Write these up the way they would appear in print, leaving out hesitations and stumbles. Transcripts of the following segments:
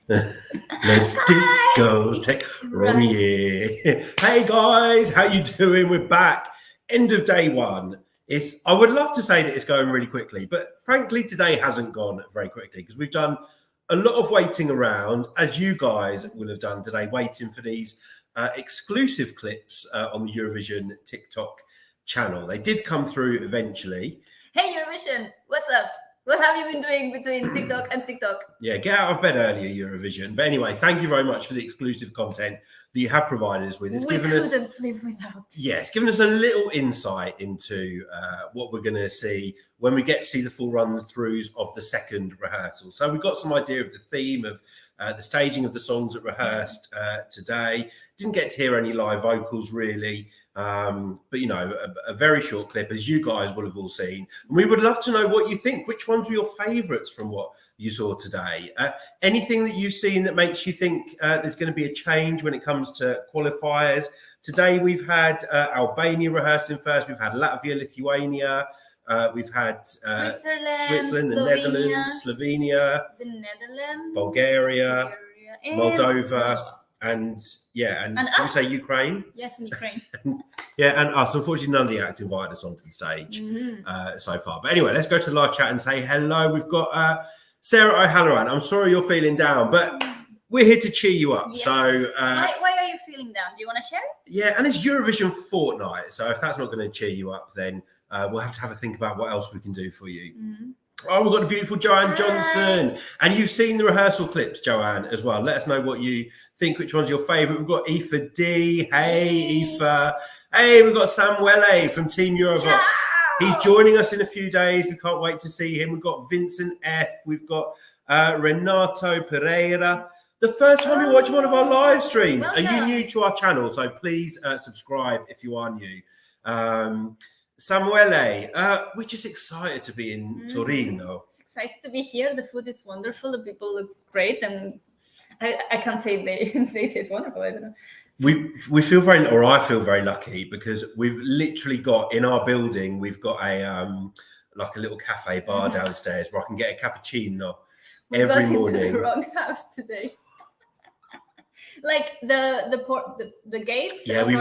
Let's discotheque Romier. Hey guys, how you doing? We're back. End of day one. I would love to say that it's going really quickly, but frankly, today hasn't gone very quickly because we've done a lot of waiting around, as you guys will have done today, waiting for these exclusive clips on the Eurovision TikTok channel. They did come through eventually. Hey Eurovision, what's up? What have you been doing between TikTok and TikTok? Yeah, get out of bed earlier, Eurovision. But anyway, thank you very much for the exclusive content that you have provided us with. We couldn't live without. Yeah, it's given us a little insight into what we're going to see when we get to see the full run-throughs of the second rehearsal. So we've got some idea of the theme of the staging of the songs that rehearsed today. Didn't get to hear any live vocals really, but you know, a very short clip, as you guys will have all seen. And we would love to know what you think. Which ones were your favourites from what you saw today? Anything that you've seen that makes you think there's going to be a change when it comes to qualifiers? Today we've had Albania rehearsing first. We've had Latvia, Lithuania. We've had Switzerland, the Netherlands, Slovenia, the Netherlands, Bulgaria, Moldova, and did you say Ukraine? Yes, in Ukraine. Yeah, and us. Unfortunately, none of the acts invited us onto the stage so far. But anyway, let's go to the live chat and say hello. We've got Sarah O'Halloran. I'm sorry you're feeling down, but we're here to cheer you up. Yes. So why are you feeling down? Do you want to share? Yeah, and it's Eurovision fortnight. So if that's not going to cheer you up, then we'll have to have a think about what else we can do for you. Oh, we've got the beautiful Joanne Johnson. And you've seen the rehearsal clips, Joanne, as well. Let us know what you think, which one's your favourite. We've got Aoife D. Hey, Aoife. Hey, we've got Samuele from Team Eurovoxx. Ciao. He's joining us in a few days. We can't wait to see him. We've got Vincent F. We've got Renato Pereira. The first time you watch one of our live streams. Are you new to our channel? So please subscribe if you are new. Samuele, we're just excited to be in Torino. Excited to be here. The food is wonderful. The people look great, and I can't say they did wonderful. I don't know. We feel very, or I feel very lucky because we've literally got in our building. We've got a like a little cafe bar downstairs where I can get a cappuccino every morning. We got into the wrong house today. Like the gates. Yeah, we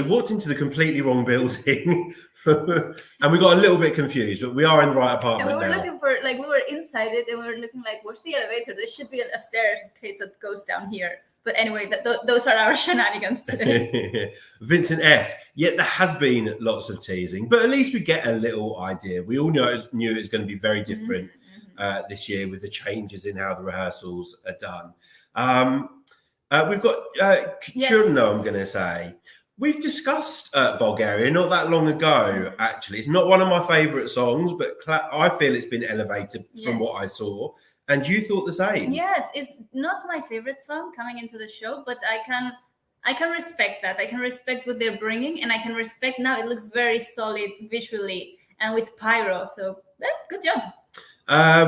walked into the completely wrong building. And we got a little bit confused, but we are in the right apartment. And we were now. looking for, like, we were inside it, and we were looking like, where's the elevator? There should be a staircase that goes down here. But anyway, those are our shenanigans today. Vincent F. Yeah, there has been lots of teasing, but at least we get a little idea. We all knew it was going to be very different this year with the changes in how the rehearsals are done. We've got Turino, I'm going to say. We've discussed Bulgaria not that long ago, actually. It's not one of my favourite songs, but I feel it's been elevated from what I saw. And you thought the same? Yes, it's not my favourite song coming into the show, but I can respect that. I can respect what they're bringing, and I can respect now it looks very solid visually and with pyro. So, good job.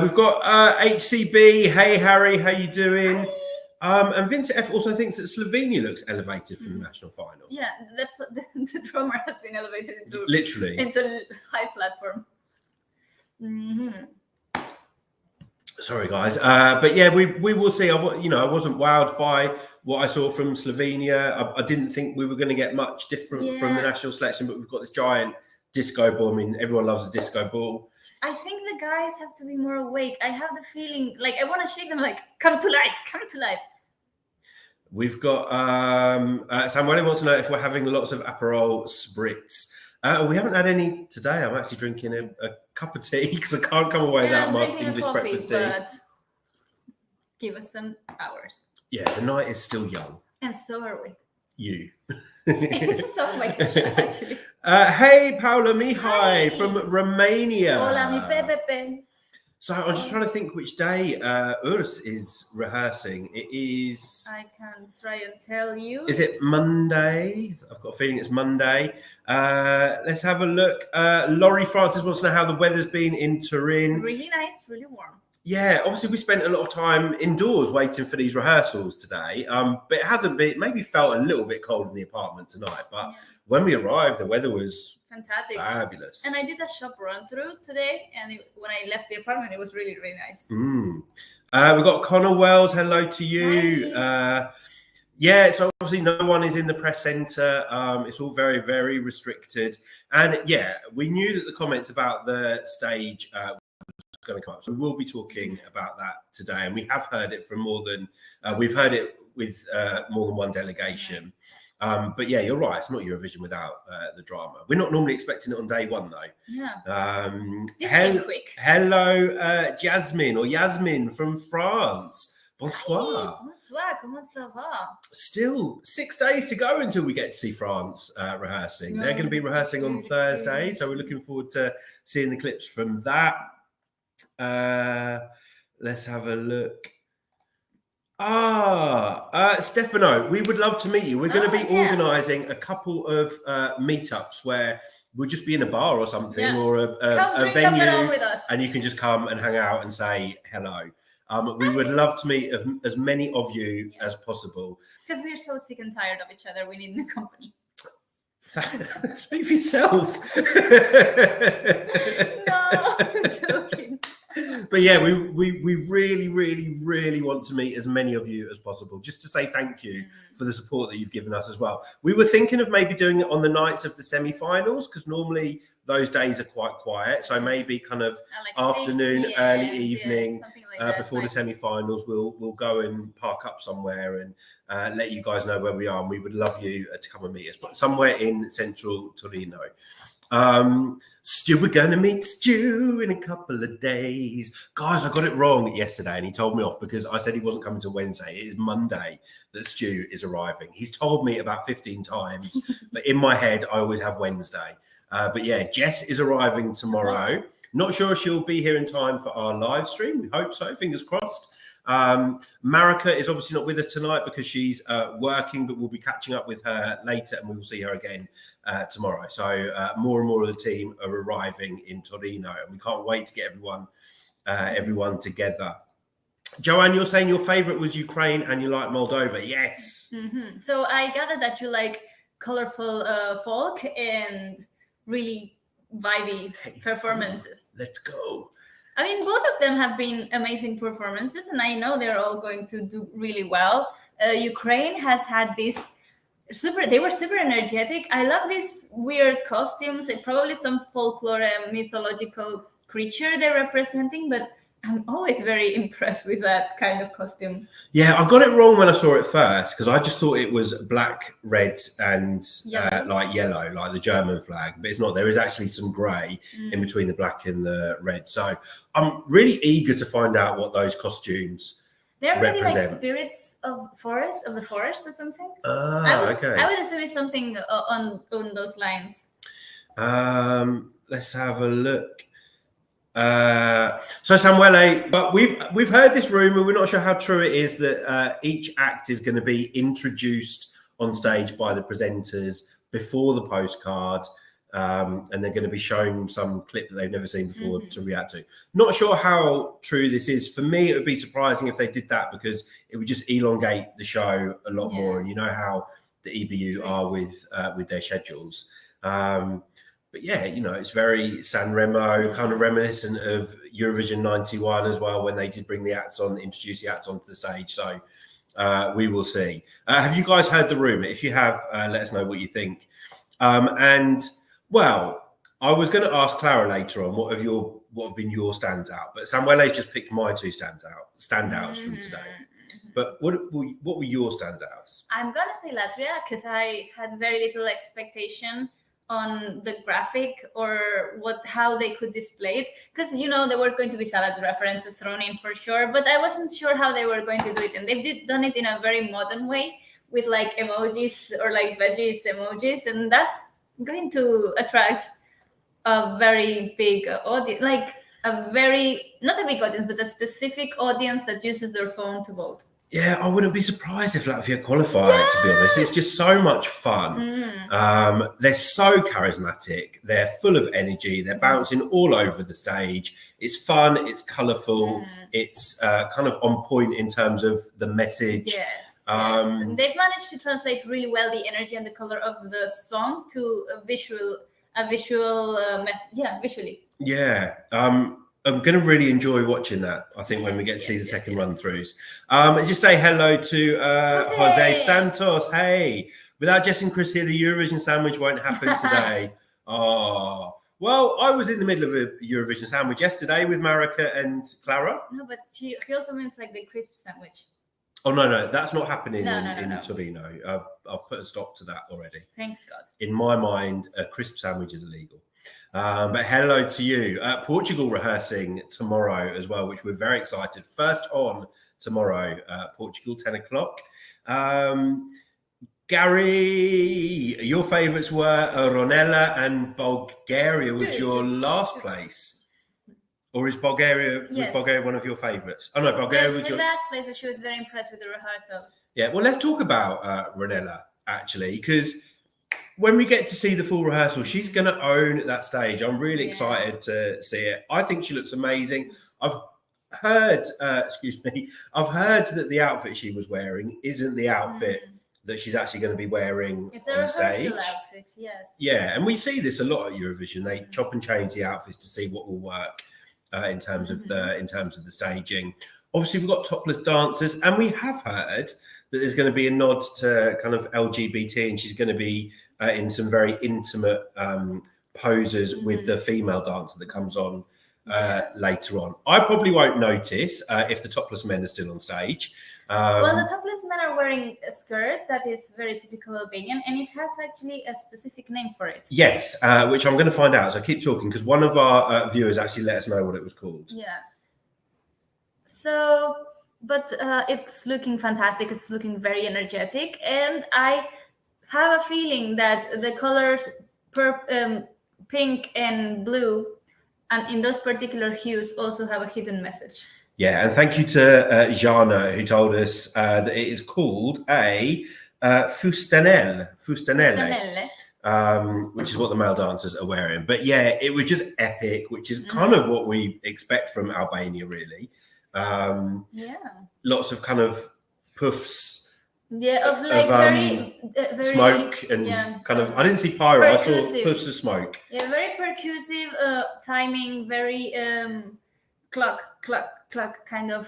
We've got HCB. Hey, Harry, how you doing? Hi. And Vincent F also thinks that Slovenia looks elevated from the national final. Yeah, the drummer has been elevated into a high platform. Sorry, guys, but yeah, we will see. I wasn't wowed by what I saw from Slovenia. I didn't think we were going to get much different from the national selection, but we've got this giant disco ball. I mean, everyone loves a disco ball. I think the guys have to be more awake. I have the feeling, like, I want to shake them, like, come to life. We've got Samuel wants to know if we're having lots of Aperol Spritz. We haven't had any today. I'm actually drinking a cup of tea because I can't come away without my English breakfast tea. But give us some hours. Yeah, the night is still young. And so are we. You. It's so my gosh, actually. Hey, Paula Mihai from Romania. Hola, mi pepe. So I'm just trying to think which day Urs is rehearsing. It is... I can try and tell you. Is it Monday? I've got a feeling it's Monday. Let's have a look. Laurie Francis wants to know how the weather's been in Turin. Really nice, really warm. Yeah, obviously we spent a lot of time indoors waiting for these rehearsals today. But it hasn't been, maybe felt a little bit cold in the apartment tonight. But when we arrived, the weather was fantastic, fabulous. And I did a shop run through today, and when I left the apartment, it was really, really nice. We've got Connor Wells. Hello to you. Yeah, so obviously no one is in the press centre. It's all very, very restricted. And yeah, we knew that the comments about the stage was going to come up. So we will be talking about that today. And we have heard it from we've heard it with more than one delegation. But yeah, you're right. It's not Eurovision without the drama. We're not normally expecting it on day one, though. Yeah. This came quick. Hello, Yasmin from France. Bonsoir. Bonsoir, comment ça va? Still 6 days to go until we get to see France rehearsing. They're going to be rehearsing on Thursday, so we're looking forward to seeing the clips from that. Let's have a look. Stefano, we would love to meet you. We're going to be organising a couple of meetups where we'll just be in a bar or something, or a venue, and you can just come and hang out and say hello. We would love to meet as many of you as possible. Because we're so sick and tired of each other. We need new company. Speak for yourself. No, I'm joking. But yeah, we really, really, really want to meet as many of you as possible, just to say thank you for the support that you've given us as well. We were thinking of maybe doing it on the nights of the semi-finals, because normally those days are quite quiet. So maybe kind of afternoon, early evening, before the semi-finals, we'll go and park up somewhere and let you guys know where we are. And we would love you to come and meet us, but somewhere in central Torino. Stu, we're gonna meet Stu in a couple of days. Guys, I got it wrong yesterday and he told me off because I said he wasn't coming till Wednesday. It is Monday that Stu is arriving. He's told me about 15 times, but in my head, I always have Wednesday. But yeah, Jess is arriving tomorrow. Not sure if she'll be here in time for our live stream. We hope so, fingers crossed. Marika is obviously not with us tonight because she's working, but we'll be catching up with her later and we will see her again tomorrow. So more and more of the team are arriving in Torino and we can't wait to get everyone together. Joanne, you're saying your favourite was Ukraine and you like Moldova. Yes. So I gathered that you like colorful folk and really vibey performances. Let's go. I mean, both of them have been amazing performances, and I know they're all going to do really well. Ukraine has had this they were super energetic. I love these weird costumes. It's probably some folklore and mythological creature they're representing, but I'm always very impressed with that kind of costume. Yeah, I got it wrong when I saw it first because I just thought it was black, red, and like yellow, like the German flag. But it's not. There is actually some grey in between the black and the red. So I'm really eager to find out what those costumes they're really represent. like spirits of the forest or something. Okay. I would assume it's something on those lines. Let's have a look. So Samuele, but we've heard this rumor. We're not sure how true it is that each act is going to be introduced on stage by the presenters before the postcard, and they're going to be showing some clip that they've never seen before to react to. Not sure how true this is. For me, it would be surprising if they did that because it would just elongate the show a lot more. And you know how the EBU are with their schedules. But yeah, you know, it's very San Remo, kind of reminiscent of Eurovision 91 as well, when they did bring the acts on, introduce the acts onto the stage. So we will see. Have you guys heard the rumour? If you have, let us know what you think. And, well, I was going to ask Clara later on what have been your standout, but Samuele's just picked my two standouts from today. But what were your standouts? I'm going to say Latvia because I had very little expectation on the graphic or how they could display it, because you know there were going to be salad references thrown in for sure, but I wasn't sure how they were going to do it, and they've done it in a very modern way with like emojis or like veggies emojis, and that's going to attract a very big audience, like a very not a big audience but a specific audience that uses their phone to vote. Yeah, I wouldn't be surprised if Latvia qualified, to be honest. It's just so much fun. They're so charismatic. They're full of energy. They're bouncing all over the stage. It's fun. It's colourful. It's kind of on point in terms of the message. Yes. And they've managed to translate really well the energy and the colour of the song to a visual message. Yeah, visually. Yeah. I'm going to really enjoy watching that, I think, when we get to see the second run-throughs. And just say hello to Jose Santos. Hey, without Jess and Chris here, the Eurovision sandwich won't happen today. Oh, well, I was in the middle of a Eurovision sandwich yesterday with Marika and Clara. No, but he also means like the crisp sandwich. Oh, no, that's not happening in Torino. I've put a stop to that already. Thanks, God. In my mind, a crisp sandwich is illegal. But hello to you. Portugal rehearsing tomorrow as well, which we're very excited. First on tomorrow, Portugal, 10 o'clock. Gary, your favourites were Ronella and Bulgaria was your last place. Or is Bulgaria one of your favourites? Oh no, Bulgaria was your last place, but she was very impressed with the rehearsal. Yeah, well, let's talk about Ronella actually, because when we get to see the full rehearsal, she's going to own that stage. I'm really excited to see it. I think she looks amazing. I've heard, I've heard that the outfit she was wearing isn't the outfit that she's actually going to be wearing on stage. Outfit, yes. Yeah, and we see this a lot at Eurovision. They chop and change the outfits to see what will work in terms of the staging. Obviously, we've got topless dancers, and we have heard that there's going to be a nod to kind of LGBT, and she's going to be in some very intimate poses with the female dancer that comes on later on. I probably won't notice if the topless men are still on stage. Well, the topless men are wearing a skirt that is very typical Albanian, and it has actually a specific name for it. Yes, which I'm going to find out. So I keep talking because one of our viewers actually let us know what it was called. Yeah. So, but it's looking fantastic. It's looking very energetic, and I have a feeling that the colors pink and blue, and in those particular hues, also have a hidden message. Yeah, and thank you to Jana, who told us that it is called a fustanelle, which is what the male dancers are wearing. But yeah, it was just epic, which is kind of what we expect from Albania, really. Lots of kind of puffs. Yeah, of like very smoke and kind of. I didn't see pyro. Percussive. I saw puffs of smoke. Yeah, very percussive timing. Very cluck kind of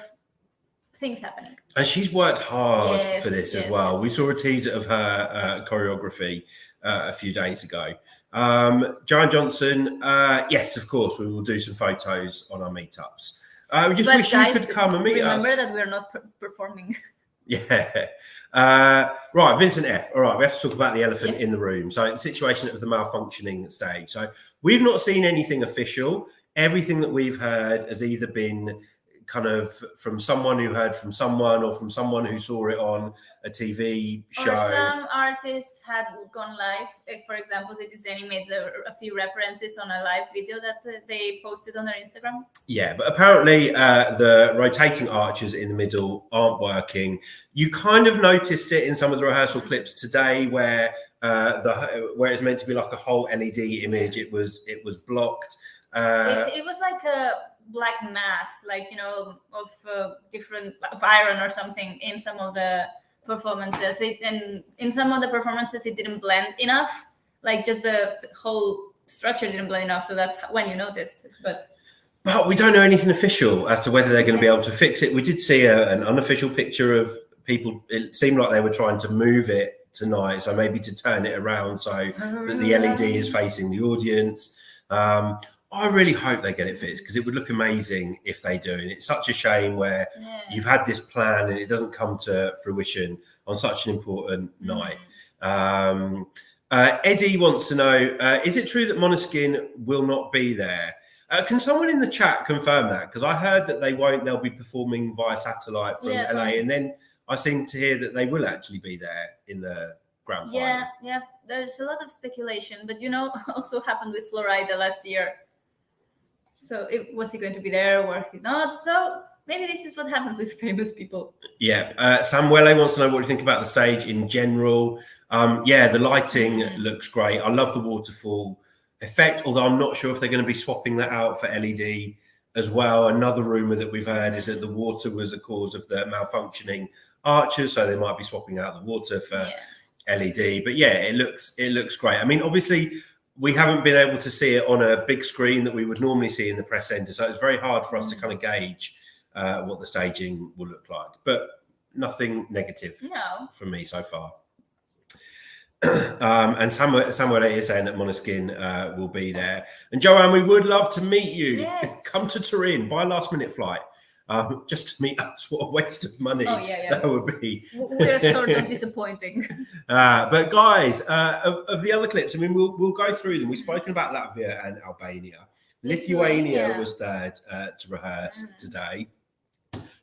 things happening. And she's worked hard for this as well. We saw a teaser of her choreography a few days ago. Joanne Johnson, yes, of course, we will do some photos on our meetups. We just wish you could come and meet us. Remember that we're not performing. Yeah. Right, Vincent F. All right, we have to talk about the elephant in the room. So the situation of the malfunctioning stage. So we've not seen anything official. Everything that we've heard has either been kind of from someone who heard from someone or from someone who saw it on a TV show. Or some artists had gone live. For example, Zitti E Buoni made a few references on a live video that they posted on their Instagram. Yeah, but apparently the rotating arches in the middle aren't working. You kind of noticed it in some of the rehearsal clips today where where it's meant to be like a whole LED image, it was blocked. It was like a black mass, like, you know, of different of iron or something in some of the performances. And in some of the performances, it didn't blend enough. Like just the whole structure didn't blend enough. So that's when you noticed it. But we don't know anything official as to whether they're going to be able to fix it. We did see an unofficial picture of people. It seemed like they were trying to move it tonight, so maybe to turn it around so that the LED is facing the audience. I really hope they get it fixed because it would look amazing if they do. And it's such a shame where you've had this plan and it doesn't come to fruition on such an important night. Eddie wants to know, is it true that Måneskin will not be there? Can someone in the chat confirm that? Because I heard that they'll be performing via satellite from LA. And then I seem to hear that they will actually be there in the grand final. Yeah. There's a lot of speculation. But, you know, also happened with Florida last year. So was he going to be there or he not? So maybe this is what happens with famous people. Yeah. Samuele wants to know what you think about the stage in general. The lighting looks great. I love the waterfall effect, although I'm not sure if they're going to be swapping that out for LED as well. Another rumor that we've heard is that the water was the cause of the malfunctioning arches, so they might be swapping out the water for LED. But yeah, it looks great. I mean, obviously, we haven't been able to see it on a big screen that we would normally see in the press centre. So it's very hard for us to kind of gauge what the staging will look like. But nothing negative from me so far. And Samuel is saying that Måneskin will be there. And Joanne, we would love to meet you. Yes. Come to Turin, buy a last-minute flight. Just to meet us. What a waste of money that would be. We're sort of disappointing. But guys, of the other clips, I mean, we'll go through them. We've spoken about Latvia and Albania. Lithuania was there to rehearse today.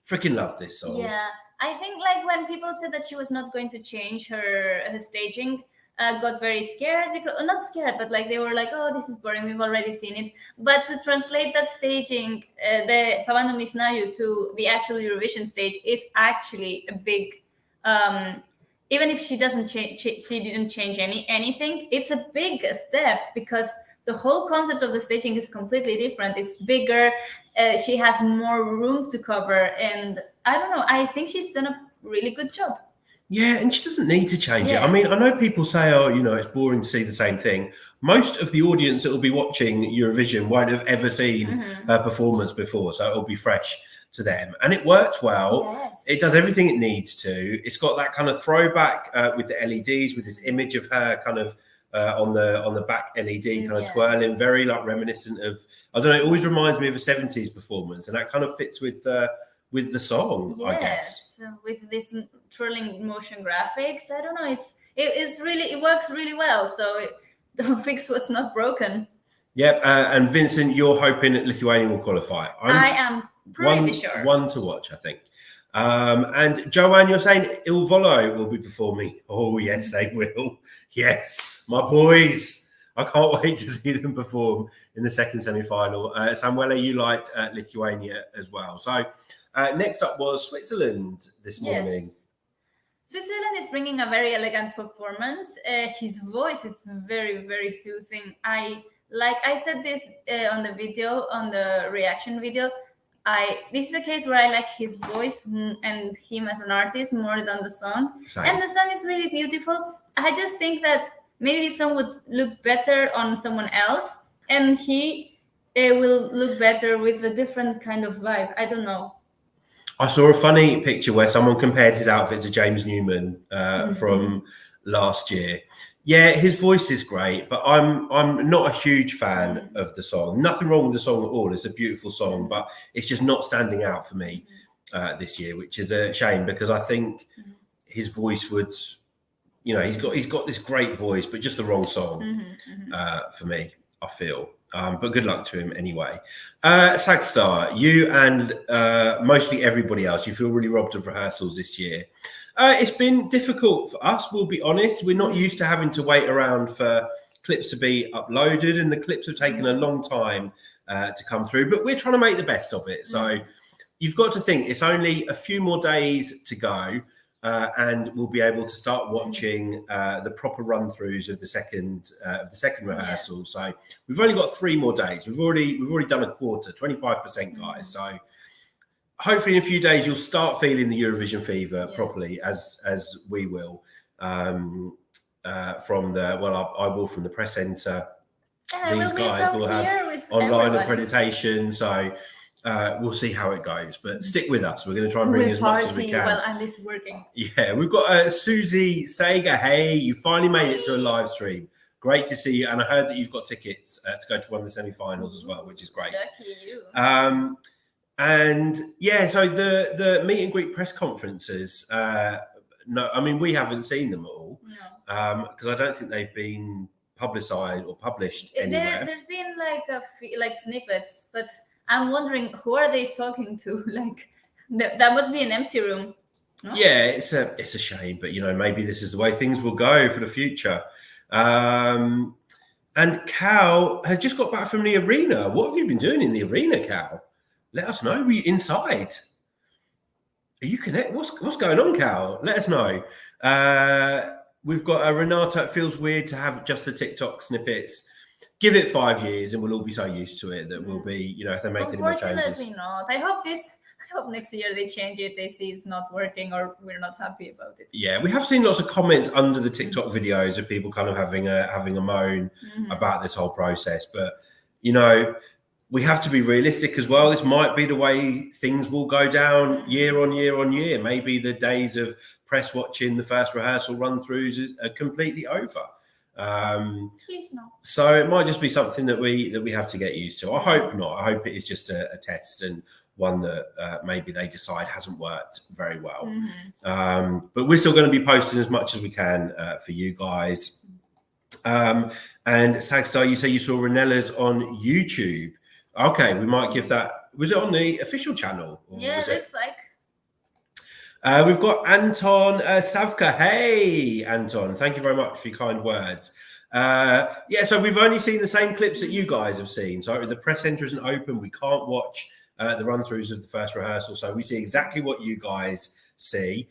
Freaking love this song. Yeah, I think like when people said that she was not going to change her staging, got very scared. Because, not scared, but like they were like, oh, this is boring. We've already seen it. But to translate that staging, the Pavano Misnayu to the actual Eurovision stage is actually a big. Even if she doesn't change, she didn't change anything. It's a big step because the whole concept of the staging is completely different. It's bigger. She has more room to cover, and I don't know. I think she's done a really good job. Yeah, and she doesn't need to change it. I mean, I know people say, oh, you know, it's boring to see the same thing. Most of the audience that will be watching Eurovision won't have ever seen her performance before, so it'll be fresh to them. And it worked well. Yes. It does everything it needs to. It's got that kind of throwback with the LEDs, with this image of her kind of on the back LED kind of twirling, very like reminiscent of, I don't know, it always reminds me of a 70s performance, and that kind of fits with the song, I guess. With this twirling motion graphics, I don't know. It works really well. So don't fix what's not broken. Yep. And Vincent, you're hoping that Lithuania will qualify. I am pretty sure. One to watch, I think. And Joanne, you're saying Il Volo will be performing. Oh yes, they will. Yes, my boys. I can't wait to see them perform in the second semi-final. Samuela, you liked Lithuania as well. So next up was Switzerland this morning. Switzerland is bringing a very elegant performance. His voice is very, very soothing. I said this on the video, on the reaction video. This is a case where I like his voice and him as an artist more than the song. Same. And the song is really beautiful. I just think that maybe this song would look better on someone else, and he will look better with a different kind of vibe. I don't know. I saw a funny picture where someone compared his outfit to James Newman from last year. Yeah, his voice is great, but I'm not a huge fan of the song. Nothing wrong with the song at all. It's a beautiful song, but it's just not standing out for me this year, which is a shame because I think his voice would, you know, he's got this great voice, but just the wrong song for me, I feel. But good luck to him anyway. Sagstar, you and mostly everybody else, you feel really robbed of rehearsals this year. It's been difficult for us, we'll be honest. We're not used to having to wait around for clips to be uploaded, and the clips have taken a long time to come through, but we're trying to make the best of it. So you've got to think it's only a few more days to go. And we'll be able to start watching the proper run-throughs of the second rehearsal. So we've only got 3 more days. We've already done a quarter, 25%, guys. So hopefully in a few days you'll start feeling the Eurovision fever properly, as we will from I will from the press centre. These guys will have online accreditation. So. We'll see how it goes, but stick with us. We're going to try and bring as much as we can. Well, and it's working. Yeah, we've got Susie Sager. Hey, you finally made it to a live stream. Great to see you. And I heard that you've got tickets to go to one of the semi-finals as well, which is great. Lucky you. And yeah, so the meet and greet press conferences. No, I mean we haven't seen them at all. No, because I don't think they've been publicised or published anywhere. There's been like snippets, but. I'm wondering, who are they talking to? Like, that must be an empty room. No? Yeah, it's a shame, but you know, maybe this is the way things will go for the future. And Cal has just got back from the arena. What have you been doing in the arena, Cal? Let us know. Were you inside? Are you connected? What's going on, Cal? Let us know. We've got Renata. It feels weird to have just the TikTok snippets. Give it 5 years and we'll all be so used to it that we'll be, you know, if they make any more changes. Unfortunately not. I hope this I hope next year they change it. They see it's not working or we're not happy about it. Yeah, we have seen lots of comments under the TikTok videos of people kind of having a moan about this whole process. But, you know, we have to be realistic as well. This might be the way things will go down year on year on year. Maybe the days of press watching the first rehearsal run-throughs are completely over. Please not. So it might just be something that we have to get used to. I hope not. I hope it is just a test and one that maybe they decide hasn't worked very well. But we're still going to be posting as much as we can for you guys. And Sagstar, you say you saw Renella's on YouTube. Okay, we might give that. Was it on the official channel? Yeah, it looks like. We've got Anton Savka. Hey, Anton, thank you very much for your kind words. Yeah, so we've only seen the same clips that you guys have seen. So the press center isn't open. We can't watch the run-throughs of the first rehearsal. So we see exactly what you guys see.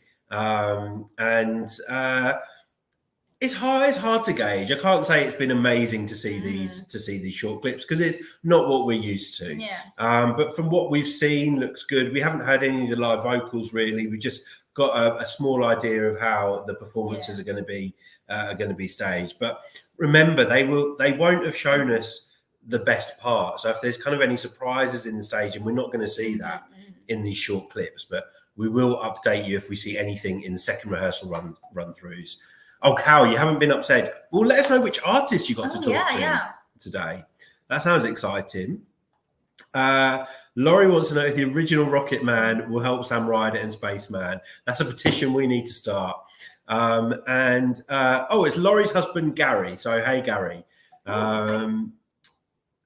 It's hard to gauge. I can't say it's been amazing to see these short clips because it's not what we're used to. Yeah. But from what we've seen, looks good. We haven't heard any of the live vocals really. We just got a small idea of how the performances are going to be staged. But remember, they won't have shown us the best part. So if there's kind of any surprises in the staging, we're not going to see that in these short clips. But we will update you if we see anything in the second rehearsal run-throughs. Oh, Cal, you haven't been upset. Well, let us know which artist you got to talk to today. That sounds exciting. Laurie wants to know if the original Rocket Man will help Sam Ryder and Spaceman. That's a petition we need to start. It's Laurie's husband, Gary. So, hey, Gary.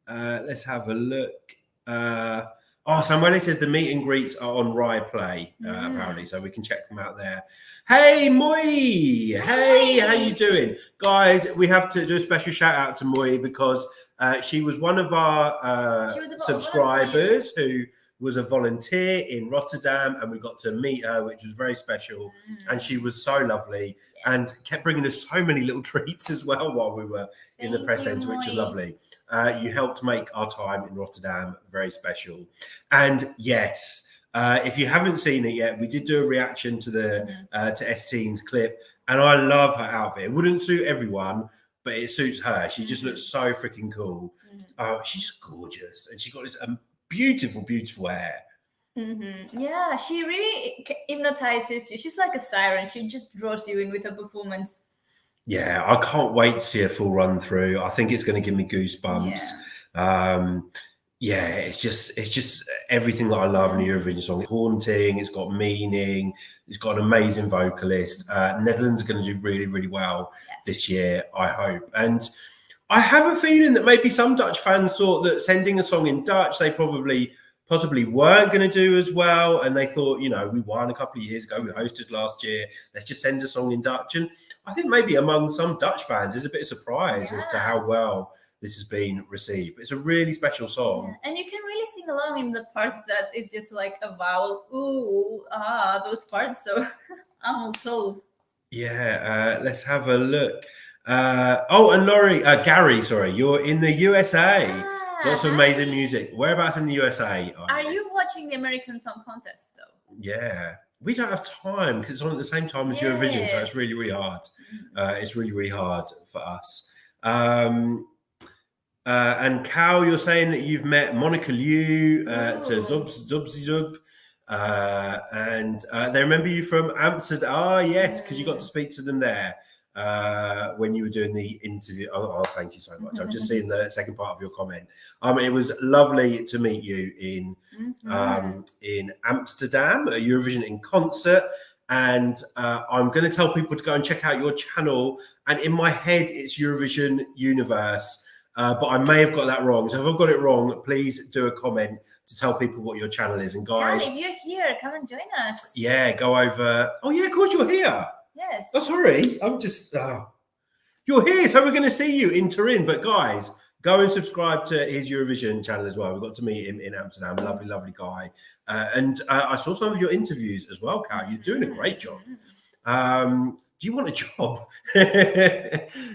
Let's have a look. Samuele says the meet and greets are on Rye Play, apparently, so we can check them out there. Hey, Moi! Hey, how you doing? Guys, we have to do a special shout out to Moi because she was one of our subscribers who was a volunteer in Rotterdam, and we got to meet her, which was very special. And she was so lovely and kept bringing us so many little treats as well while we were in the press centre, which was lovely. You helped make our time in Rotterdam very special. And yes, if you haven't seen it yet, we did do a reaction to the to Esteen's clip, and I love her outfit. It wouldn't suit everyone, but it suits her. She just looks so freaking cool. She's just gorgeous, and she got this beautiful, beautiful hair. Yeah, she really hypnotizes you. She's like a siren. She just draws you in with her performance. Yeah, I can't wait to see a full run through. I think it's going to give me goosebumps. It's just everything that I love in a Eurovision song. It's haunting, it's got meaning, it's got an amazing vocalist. Netherlands are going to do really, really well this year, I hope. And I have a feeling that maybe some Dutch fans thought that sending a song in Dutch, they possibly weren't going to do as well. And they thought, you know, we won a couple of years ago, we hosted last year, let's just send a song in Dutch. And I think maybe among some Dutch fans, there's a bit of surprise as to how well this has been received. It's a really special song. And you can really sing along in the parts that it's just like a vowel, ooh, those parts. So I'm all sold. Yeah, let's have a look. And Gary, sorry, you're in the USA. Lots of amazing music. Whereabouts in the USA are you watching the American Song Contest, though? Yeah. We don't have time because it's on at the same time as Eurovision, so it's really, really hard. It's really, really hard for us. And Cal, you're saying that you've met Monica Liu to Zubzidub, and they remember you from Amsterdam. Oh, yes, because you got to speak to them there when you were doing the interview. Oh, thank you so much. I've just seen the second part of your comment. It was lovely to meet you in Amsterdam at Eurovision in concert. And I'm going to tell people to go and check out your channel. And in my head, it's Eurovision Universe. But I may have got that wrong. So if I've got it wrong, please do a comment to tell people what your channel is. And guys, if you're here, come and join us. Yeah, go over. Oh, yeah, of course you're here. Yes. Oh, sorry. I'm just... You're here, so we're going to see you in Turin. But guys, go and subscribe to his Eurovision channel as well. We got to meet him in Amsterdam. Lovely, lovely guy. And I saw some of your interviews as well, Kat. You're doing a great job. Do you want a job?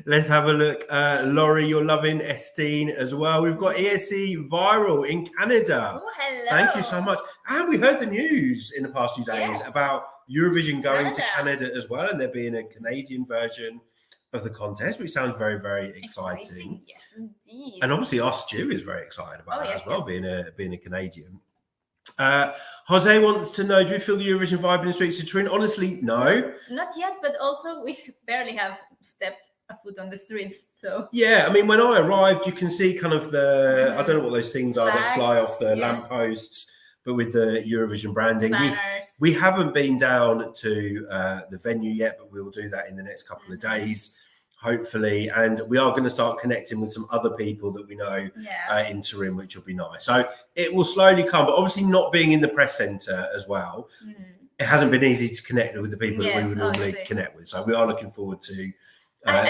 Let's have a look. Laurie, you're loving Esteen as well. We've got ESC Viral in Canada. Oh, hello. Thank you so much. And we heard the news in the past few days about Eurovision going to Canada as well, and there being a Canadian version of the contest, which sounds very, very exciting. Yes, indeed. And obviously, our Stu is very excited about that as well, being a Canadian. Jose wants to know: do we feel the Eurovision vibe in the streets of Turin? Honestly, no, not yet. But also, we barely have stepped a foot on the streets. So yeah, I mean, when I arrived, you can see kind of the I don't know what those things are that fly off the lampposts, but with the Eurovision branding. We haven't been down to the venue yet, but we'll do that in the next couple of days, hopefully. And we are going to start connecting with some other people that we know in Turin, which will be nice. So it will slowly come, but obviously not being in the press centre as well, it hasn't been easy to connect with the people that we would normally connect with. So we are looking forward to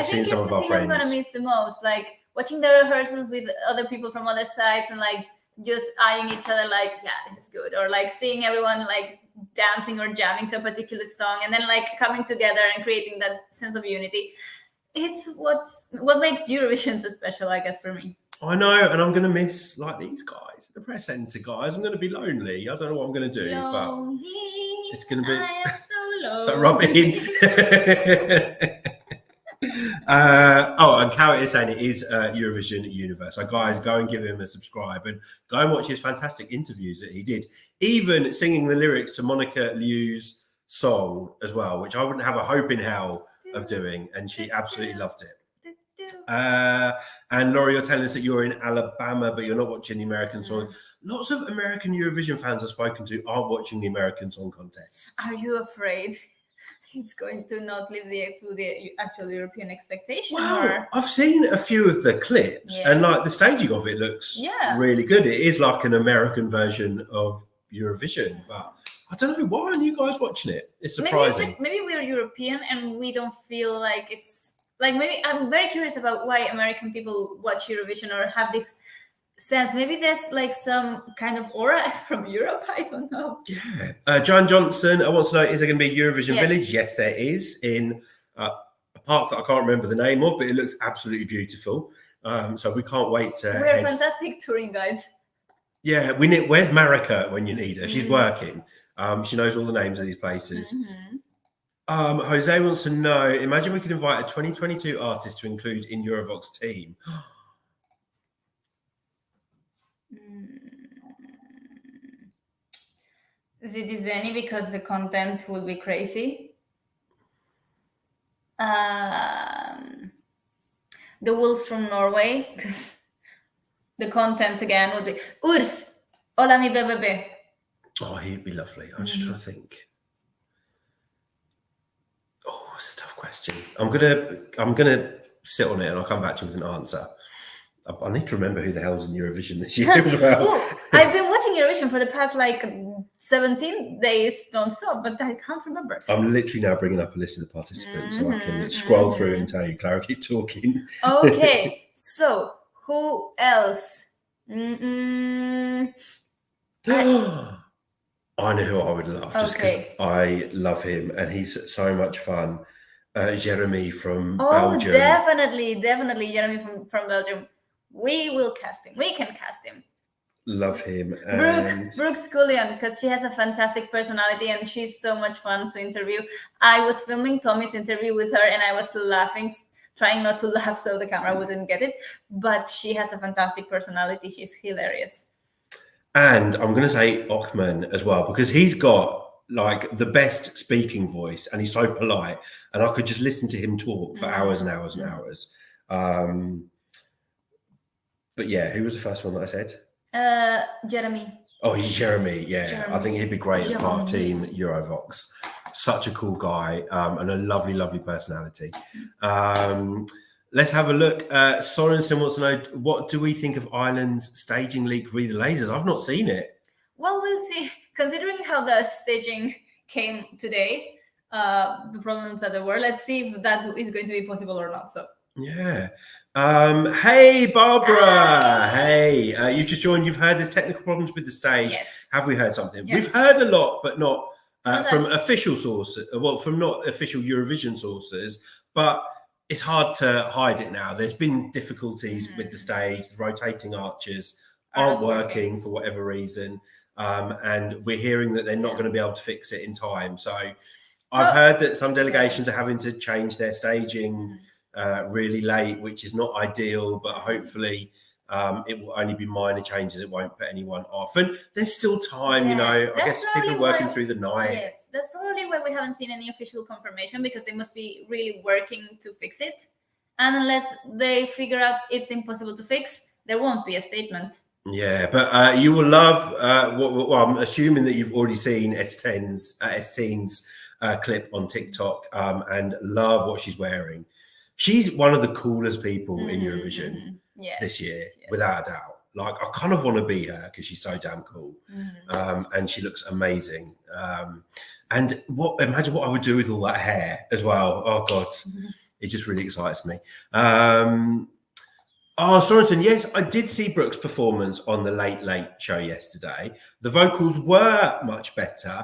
seeing some of our friends. I'm gonna miss the most, like watching the rehearsals with other people from other sides and like just eyeing each other like, yeah, this is good, or like seeing everyone like dancing or jamming to a particular song and then like coming together and creating that sense of unity. It's what makes Eurovision so special, I guess, for me. I know, and I'm going to miss like these guys, the press centre guys. I'm going to be lonely. I don't know what I'm going to do, but it's going to be. I am so lonely. But Robin. And Carrot is saying it is Eurovision Universe. So guys, go and give him a subscribe and go and watch his fantastic interviews that he did, even singing the lyrics to Monica Liu's song as well, which I wouldn't have a hope in hell of doing, and she absolutely loved it. And Laurie, you're telling us that you're in Alabama, but you're not watching the American songs. Lots of American Eurovision fans I've spoken to aren't watching the American Song Contest. Are you afraid it's going to not live to the actual European expectation? Well, I've seen a few of the clips, and like the staging of it looks really good. It is like an American version of Eurovision, but I don't know, why aren't you guys watching it? It's surprising. Maybe we're European and we don't feel like it's like, maybe I'm very curious about why American people watch Eurovision or have this sense. Maybe there's like some kind of aura from Europe. I don't know. Yeah. John Johnson wants to know, is there going to be a Eurovision Village? Yes, there is, in a park that I can't remember the name of, but it looks absolutely beautiful. So we can't wait to We're fantastic touring guides. Yeah, we need. Where's Marika when you need her? She's working. She knows all the names of these places. Jose wants to know, imagine we could invite a 2022 artist to include in Eurovoxx team. Zitti E Buoni, because the content would be crazy. The Wolves from Norway, because the content again would be Urs, hola mi bebé. Oh, he'd be lovely. I'm just trying to think. Oh, it's a tough question. I'm gonna sit on it and I'll come back to you with an answer. I need to remember who the hell's in Eurovision this year as well. I've been watching Eurovision for the past like 17 days non-stop, but I can't remember. I'm literally now bringing up a list of the participants so I can scroll through and tell you. Clara, keep talking. Okay, so who else? I know who I would love, just because I love him and he's so much fun. Jeremy from Belgium. Definitely Jeremy from Belgium. We will cast him. We can cast him. Love him. Brooke Scullion, because she has a fantastic personality and she's so much fun to interview. I was filming Tommy's interview with her and I was laughing, trying not to laugh so the camera wouldn't get it. But she has a fantastic personality. She's hilarious. And I'm going to say Ochman as well, because he's got like the best speaking voice and he's so polite. And I could just listen to him talk for hours and hours and hours. But yeah, who was the first one that I said? Jeremy. Oh, he's Jeremy. Yeah, Jeremy. I think he'd be great as part of Team Eurovoxx. Such a cool guy and a lovely, lovely personality. Let's have a look. Sorensen wants to know, what do we think of Ireland's staging leak Re the Lasers? I've not seen it. Well, we'll see. Considering how the staging came today, the problems that there were, let's see if that is going to be possible or not. So. Yeah. Hey, Barbara. Hey, you've just joined. You've heard there's technical problems with the stage. Yes. Have we heard something? Yes. We've heard a lot, but not from official sources. Well, from not official Eurovision sources, but it's hard to hide it now. There's been difficulties with the stage. The rotating arches aren't working for whatever reason. and we're hearing that they're not going to be able to fix it in time. So I've heard that some delegations are having to change their staging really late, which is not ideal, but hopefully it will only be minor changes. It won't put anyone off. And there's still time, you know, I guess people are working through the night. Yes, that's probably why we haven't seen any official confirmation, because they must be really working to fix it. And unless they figure out it's impossible to fix, there won't be a statement. Yeah, but you will love well, I'm assuming that you've already seen Esteen's clip on TikTok and love what she's wearing. She's one of the coolest people in Eurovision this year, without a doubt. Like, I kind of want to be her because she's so damn cool, and she looks amazing. And imagine what I would do with all that hair as well. Oh God, it just really excites me. Oh, Sorensen, yes, I did see Brooke's performance on the Late Late show yesterday. The vocals were much better.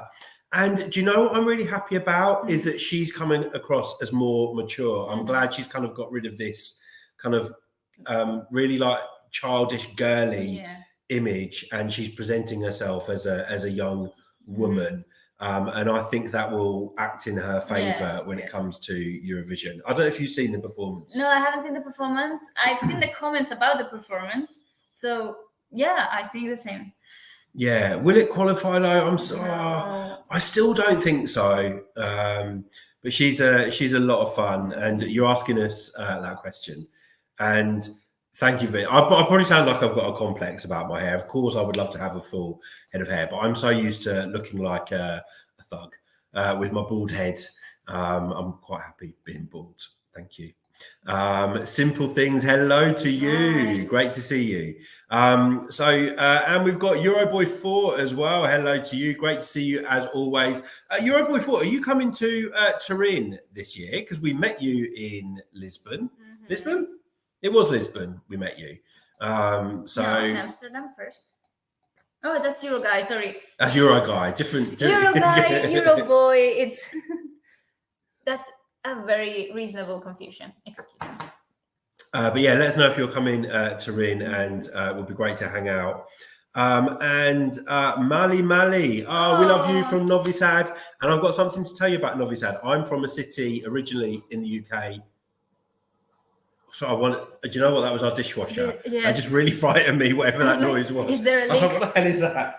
And do you know what I'm really happy about is that she's coming across as more mature. I'm glad she's kind of got rid of this kind of really like childish, girly image, and she's presenting herself as a young woman. And I think that will act in her favour when it comes to Eurovision. I don't know if you've seen the performance. No, I haven't seen the performance. I've seen the comments about the performance. So, yeah, I think the same. Yeah. Will it qualify though? I still don't think so. But she's a lot of fun. And you're asking us that question. And thank you. I probably sound like I've got a complex about my hair. Of course, I would love to have a full head of hair, but I'm so used to looking like a thug with my bald head. I'm quite happy being bald. Thank you. Simple Things, hello to you. Hi. Great to see you. And we've got Euroboy 4 as well. Hello to you. Great to see you as always. Euroboy 4, are you coming to Turin this year? Because we met you in Lisbon. Lisbon? It was Lisbon. We met you. No, in Amsterdam first. Oh, that's Euro guy. Sorry. That's Euro guy. Different. Euro guy, Euro boy. It's that's a very reasonable confusion. Excuse me. But yeah, let us know if you're coming to Turin, and it would be great to hang out. And Mali, we love you from Novi Sad, and I've got something to tell you about Novi Sad. I'm from a city originally in the UK. So do you know what? That was our dishwasher. That just really frightened me, whatever that noise was. Is there a link? I thought, what the hell is that?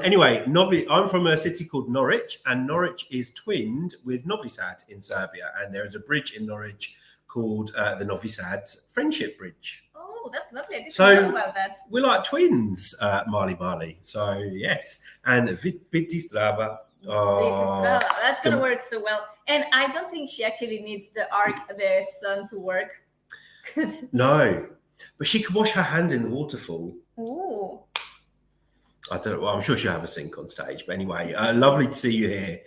Anyway, I'm from a city called Norwich, and Norwich is twinned with Novi Sad in Serbia. And there is a bridge in Norwich called the Novi Sad Friendship Bridge. Oh, that's lovely. I didn't know about that. We're like twins, Mali. So, yes. And Biti Strava. Oh, that's going to work so well. And I don't think she actually needs the sun to work. No, but she could wash her hands in the waterfall. Ooh. I don't know. Well, I'm sure she'll have a sink on stage. But anyway, lovely to see you here.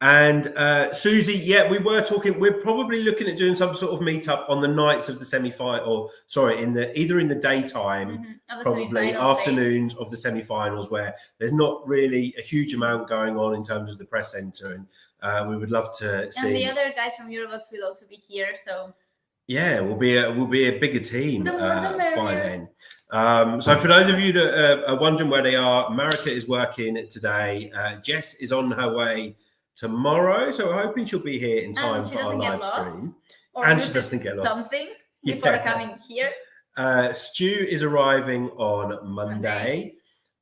And Susie, yeah, we were talking. We're probably looking at doing some sort of meetup on the nights of the semi-final, or sorry, either in the daytime, probably afternoons of the semi-finals, where there's not really a huge amount going on in terms of the press centre, and we would love to see. And the other guys from Eurovoxx will also be here, so. Yeah, we'll be a bigger team by then. So for those of you that are wondering where they are, Marika is working today. Jess is on her way tomorrow, so we're hoping she'll be here in time for our live stream. And she doesn't get lost. Something before coming here. Stu is arriving on Monday.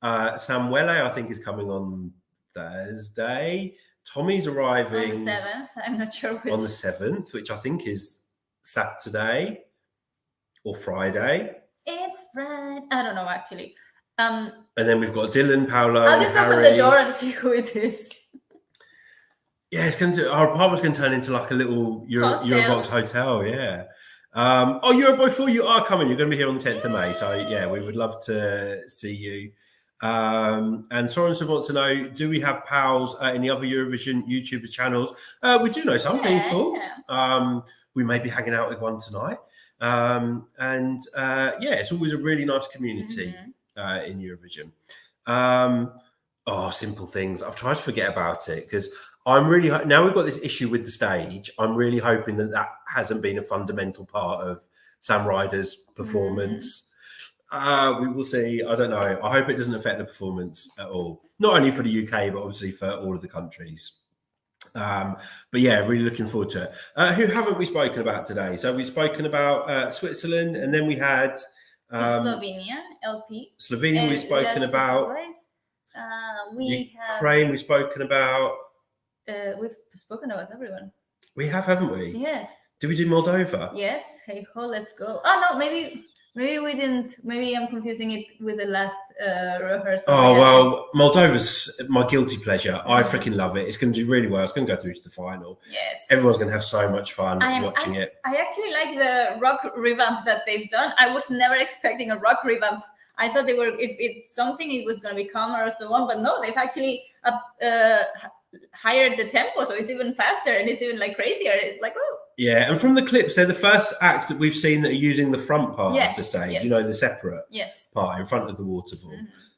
Samuele, I think, is coming on Thursday. Tommy's arriving on the 7th. I'm not sure which. On the 7th, which I think is Saturday or Friday. It's Friday. I don't know actually. And then we've got Dylan, Paolo. I'll just open the door and see who it is. Yeah, our apartment's going to turn into like a little Eurovoxx hotel. Yeah. Euroboy 4, you are coming. You're going to be here on the 10th of May. So yeah, we would love to see you. And Sorensen wants to know, do we have pals in the other Eurovision YouTubers channels? We do know some people. We may be hanging out with one tonight. It's always a really nice community in Eurovision. Simple Things. I've tried to forget about it because I'm really, now we've got this issue with the stage. I'm really hoping that hasn't been a fundamental part of Sam Ryder's performance. We will see. I don't know. I hope it doesn't affect the performance at all. Not only for the UK, but obviously for all of the countries. But yeah, really looking forward to it. Who haven't we spoken about today? So we've spoken about Switzerland, and then we had Slovenia, LP. Slovenia. We've spoken about Ukraine. We've spoken about. We've spoken about everyone. We have, haven't we? Yes. Did we do Moldova? Yes. Hey ho, let's go. Oh no, maybe we didn't. Maybe I'm confusing it with the last rehearsal. Oh well, Moldova's my guilty pleasure. I freaking love it. It's going to do really well. It's going to go through to the final. Yes. Everyone's going to have so much fun watching it. I actually like the rock revamp that they've done. I was never expecting a rock revamp. I thought they were, if it's something, it was going to be calmer or so on. But no, they've actually higher the tempo, so it's even faster and it's even like crazier. It's like, oh. Yeah, and from the clips, they're the first acts that we've seen that are using the front part of the stage. Yes. You know, the separate part in front of the waterfall.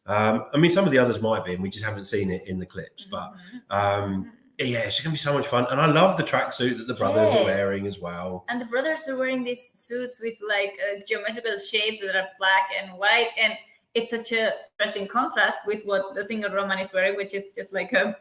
I mean, some of the others might be, and we just haven't seen it in the clips. But yeah, it's going to be so much fun. And I love the tracksuit that the brothers are wearing as well. And the brothers are wearing these suits with like geometrical shapes that are black and white. And it's such a interesting contrast with what the singer Roman is wearing, which is just like a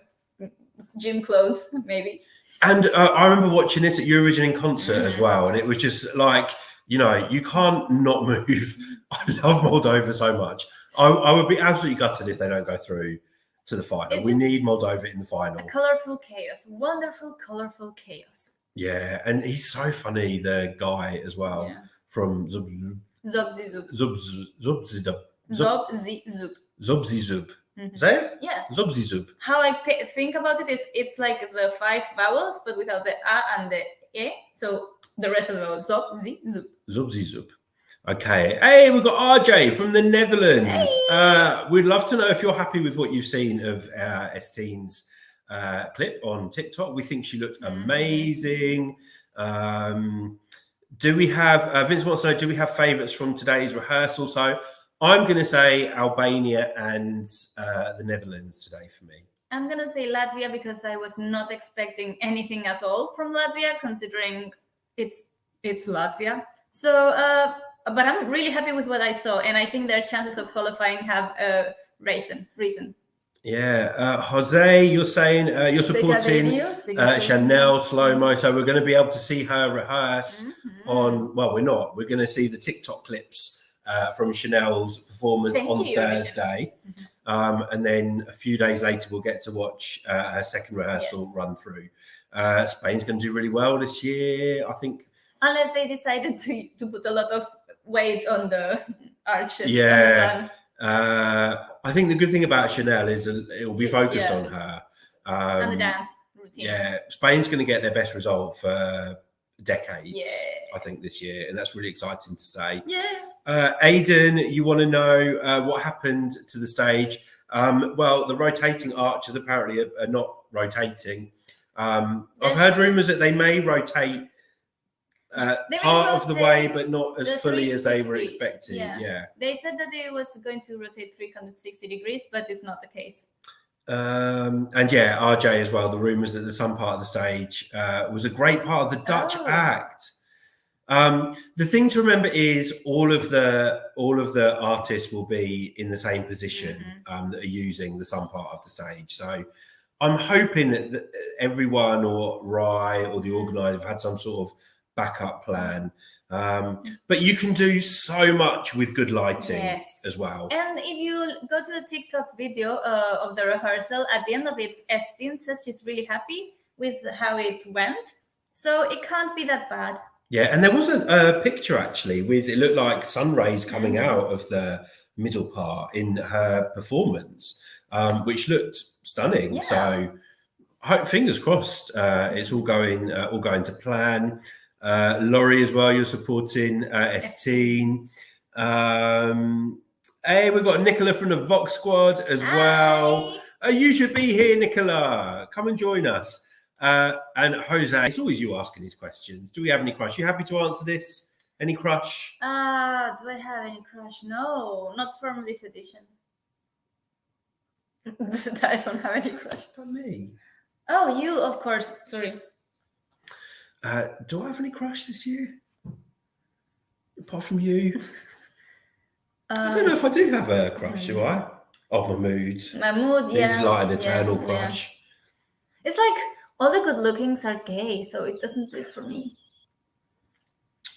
gym clothes, maybe. And I remember watching this at Eurovision in concert as well. And it was just like, you know, you can't not move. I love Moldova so much. I would be absolutely gutted if they don't go through to the final. We need Moldova in the final. A colorful chaos. Wonderful, colorful chaos. Yeah. And he's so funny, the guy as well. Yeah. From Zobzizub. Say it? Yeah. Zobzizub. How I think about it is it's like the 5 vowels, but without the A and the E. So the rest of the vowels. Zobzizub. Zobzizub. Okay. Hey, we've got RJ from the Netherlands. Hey. We'd love to know if you're happy with what you've seen of Estine's clip on TikTok. We think she looked amazing. Do we have, Vince wants to know, do we have favourites from today's rehearsal? So I'm going to say Albania and the Netherlands today for me. I'm going to say Latvia because I was not expecting anything at all from Latvia, considering it's Latvia. So, but I'm really happy with what I saw, and I think their chances of qualifying have a reason. Yeah, Jose, you're saying you're supporting Chanel Slow-Mo, so we're going to be able to see her rehearse on. Well, we're not. We're going to see the TikTok clips from Chanel's performance on Thursday, and then a few days later we'll get to watch her second rehearsal run through. Spain's going to do really well this year, I think, unless they decided to put a lot of weight on the arches. Yeah. I think the good thing about Chanel is it will be focused on her. And the dance routine. Yeah, Spain's going to get their best result for decades, I think, this year. And that's really exciting to say. Yes. Aidan, you want to know what happened to the stage? Well, the rotating arches apparently are not rotating. I've heard rumours that they may rotate part of the way, but not as fully as they were expecting. Yeah. They said that it was going to rotate 360 degrees, but it's not the case. And yeah, RJ as well. The rumours that the sun part of the stage was a great part of the Dutch act. The thing to remember is all of the artists will be in the same position that are using the sun part of the stage. So I'm hoping that everyone or Rai or the organizer have had some sort of backup plan, but you can do so much with good lighting as well. And if you go to the TikTok video of the rehearsal, at the end of it, Estine says she's really happy with how it went, so it can't be that bad. Yeah, and there was a picture actually with, it looked like sun rays coming out of the middle part in her performance, which looked stunning. So fingers crossed, it's all going to plan. Laurie as well, you're supporting Estine. Hey, we've got Nicola from the Vox squad as well. You should be here, Nicola. Come and join us. And Jose, it's always you asking these questions. Do we have any crush? You happy to answer this? Any crush? Do I have any crush? No, not from this edition. I don't have any crush. Not me. Oh, you, of course. Sorry. Do I have any crush this year? Apart from you? I don't know if I do have a crush, do I? Oh, Mahmood. Mahmood, yeah. He's like an eternal crush. It's like all the good lookings are gay, so it doesn't do it for me.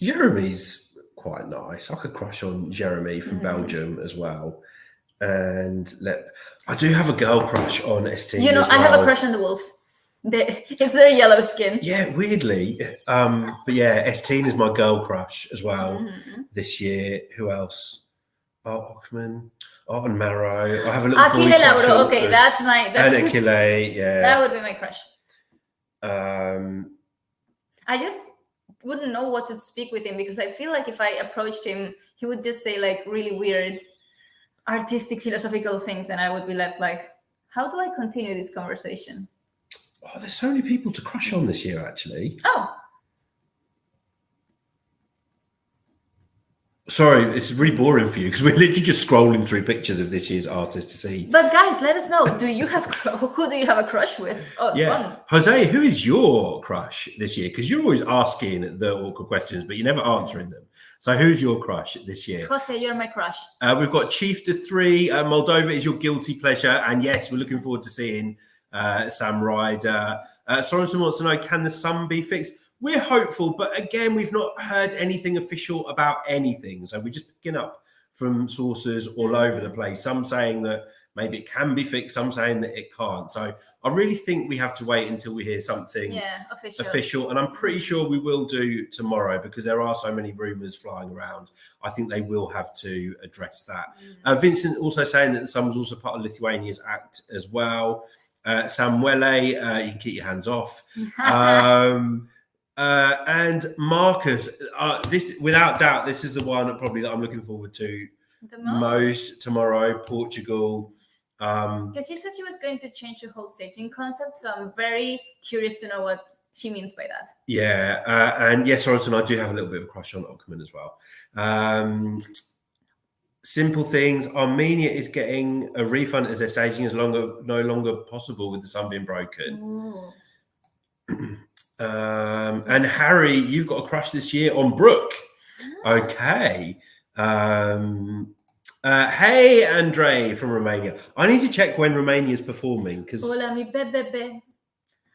Jeremy's quite nice. I could crush on Jeremy from Belgium as well. And I do have a girl crush on ST. You know, as I have a well. crush on the wolves. It's their yellow skin. Yeah, weirdly. But yeah, ST is my girl crush as well this year. Who else? Oh, Ochman. Oh, and Marrow. I have a little boy Achille crush Lauro. on- Okay, that's and Achille, yeah. That would be my crush. I just wouldn't know what to speak with him because I feel like if I approached him, he would just say like really weird artistic philosophical things and I would be left like, how do I continue this conversation? Oh, there's so many people to crush on this year, actually. Oh. Sorry, it's really boring for you because we're literally just scrolling through pictures of this year's artists to see. But guys, let us know. Who do you have a crush with? Oh, yeah. Fun. Jose, who is your crush this year? Because you're always asking the awkward questions, but you're never answering them. So who's your crush this year? Jose, you're my crush. We've got Chief to 3. Moldova is your guilty pleasure. And yes, we're looking forward to seeing Sam Ryder. Sorensen wants to know, can the sun be fixed? We're hopeful, but again, we've not heard anything official about anything. So we're just picking up from sources all over the place. Some saying that maybe it can be fixed, some saying that it can't. So I really think we have to wait until we hear something official. And I'm pretty sure we will do tomorrow because there are so many rumours flying around. I think they will have to address that. Vincent also saying that the sun was also part of Lithuania's act as well. Samuele, you can keep your hands off. And Marcus, this without doubt, this is the one probably that I'm looking forward to the most tomorrow. Portugal, because she said she was going to change the whole staging concept, so I'm very curious to know what she means by that. Yeah, and yes, Sorensen, I do have a little bit of a crush on Ockerman as well. Simple things. Armenia is getting a refund as their staging is no longer possible with the sun being broken. And Harry, you've got a crush this year on Brooke. Okay. Hey, Andre from Romania. I need to check when Romania is performing because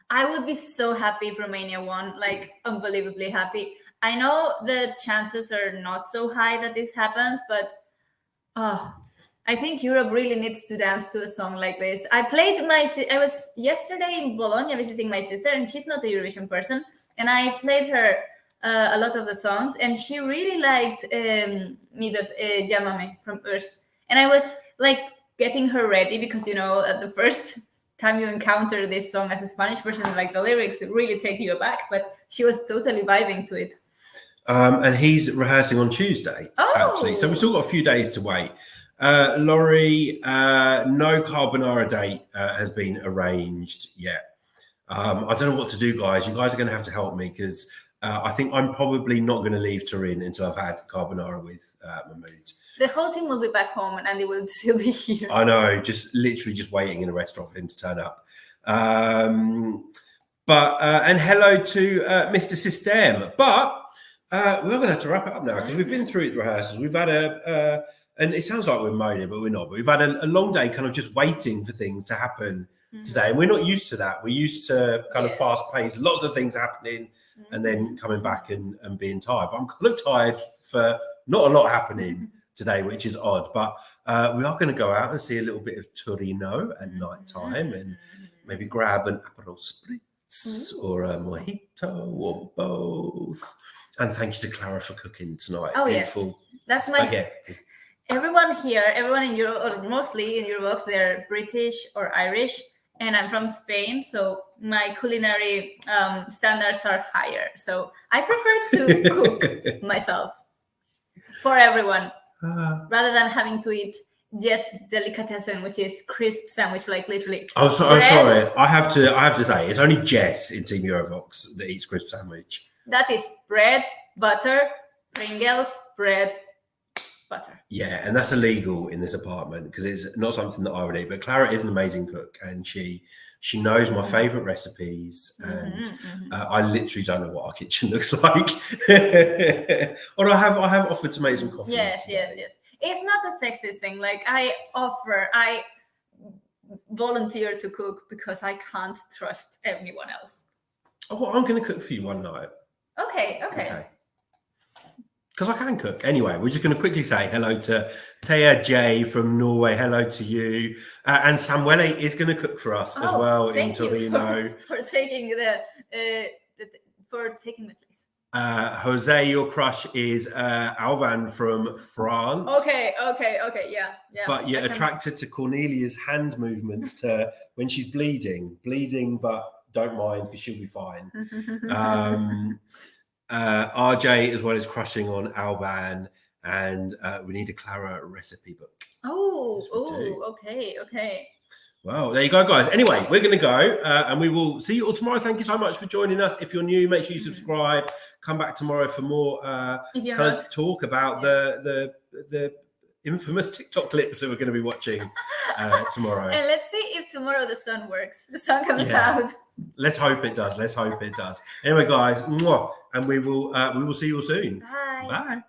I would be so happy if Romania won, like unbelievably happy. I know the chances are not so high that this happens, but I think Europe really needs to dance to a song like this. I was yesterday in Bologna visiting my sister, and she's not a Eurovision person, and I played her a lot of the songs, and she really liked Llámame from Urs. And I was like getting her ready because, you know, at the first time you encounter this song as a Spanish person, like the lyrics really take you aback, but she was totally vibing to it. And he's rehearsing on Tuesday, actually. So we've still got a few days to wait. Laurie, no carbonara date has been arranged yet. I don't know what to do, guys. You guys are going to have to help me because I think I'm probably not going to leave Turin until I've had carbonara with Mahmood. The whole team will be back home and Andy will still be here. I know, just literally just waiting in a restaurant for him to turn up. And hello to Mr. System. But we're going to have to wrap it up now because we've been through the rehearsals. We've had and it sounds like we're moaning, but we're not. But we've had a long day kind of just waiting for things to happen today. And we're not used to that. We're used to kind of fast paced, lots of things happening and then coming back and being tired. But I'm kind of tired for not a lot happening today, which is odd. But we are going to go out and see a little bit of Torino at night time and maybe grab an Aperol Spritz or a Mojito or both. And thank you to Clara for cooking tonight. Oh, beautiful. Yes. That's my... Everyone here, everyone in Europe, or mostly in Eurovoxx, they're British or Irish, and I'm from Spain, so my culinary standards are higher. So I prefer to cook myself for everyone, rather than having to eat just delicatessen, which is crisp sandwich, like literally. I'm sorry. I have to say, it's only Jess in Team Eurovoxx that eats crisp sandwich. That is bread, butter, Pringles, bread, butter. Yeah, and that's illegal in this apartment because it's not something that I would eat. But Clara is an amazing cook, and she knows my favorite recipes, and I literally don't know what our kitchen looks like. Or I have offered to make some coffee. Yes. It's not a sexist thing. Like I volunteer to cook because I can't trust anyone else. Oh, well, I'm going to cook for you one night. Okay. Because I can cook. Anyway, we're just going to quickly say hello to Thea J from Norway. Hello to you. And Samuele is going to cook for us as well in Torino. For taking the place. Jose, your crush is Alvan from France. Okay, yeah. But you're attracted to Cornelia's hand movements to when she's bleeding, but don't mind because she'll be fine. RJ as well is crushing on Alban, and we need a Clara recipe book. Okay. Well, there you go, guys. Anyway, we're going to go and we will see you all tomorrow. Thank you so much for joining us. If you're new, make sure you subscribe. Come back tomorrow for more talk about the infamous TikTok clips that we're going to be watching tomorrow. And let's see if tomorrow the sun works. The sun comes out. Let's hope it does. Anyway, guys, and we will see you all soon. Bye. Bye.